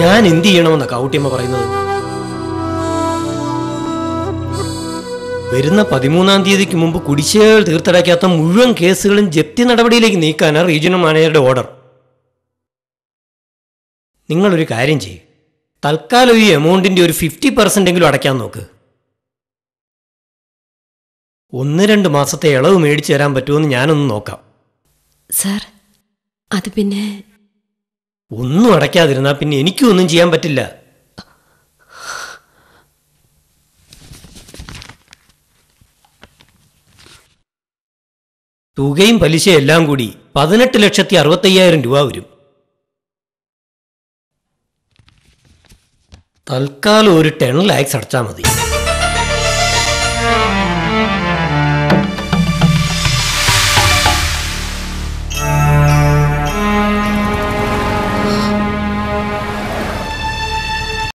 ഞാൻ എന്ത് ചെയ്യണമെന്നാ കാവുട്ടിയമ്മ പറയുന്നത്? വരുന്ന 13-ാം തീയതിക്ക് മുമ്പ് കുടിശ്ശികകൾ തീർത്തടയ്ക്കാത്ത മുഴുവൻ കേസുകളും ജപ്തി നടപടിയിലേക്ക് നീക്കാനാണ് റീജിയണൽ മാനേജറുടെ ഓർഡർ. നിങ്ങളൊരു കാര്യം ചെയ്യും, തൽക്കാലം ഈ എമൗണ്ടിൻ്റെ ഒരു 50% എങ്കിലും അടയ്ക്കാൻ നോക്ക്. 1-2 മാസത്തെ ഇളവ് മേടിച്ചു തരാൻ പറ്റുമെന്ന് ഞാനൊന്ന് നോക്കാം. സാർ, അത് പിന്നെ ഒന്നും അടയ്ക്കാതിരുന്നാൽ പിന്നെ എനിക്കും ഒന്നും ചെയ്യാൻ പറ്റില്ല. തുകയും പലിശയും എല്ലാം കൂടി 18,65,000 രൂപ വരും. തൽക്കാലം ഒരു 10 lakhs അടച്ചാൽ മതി.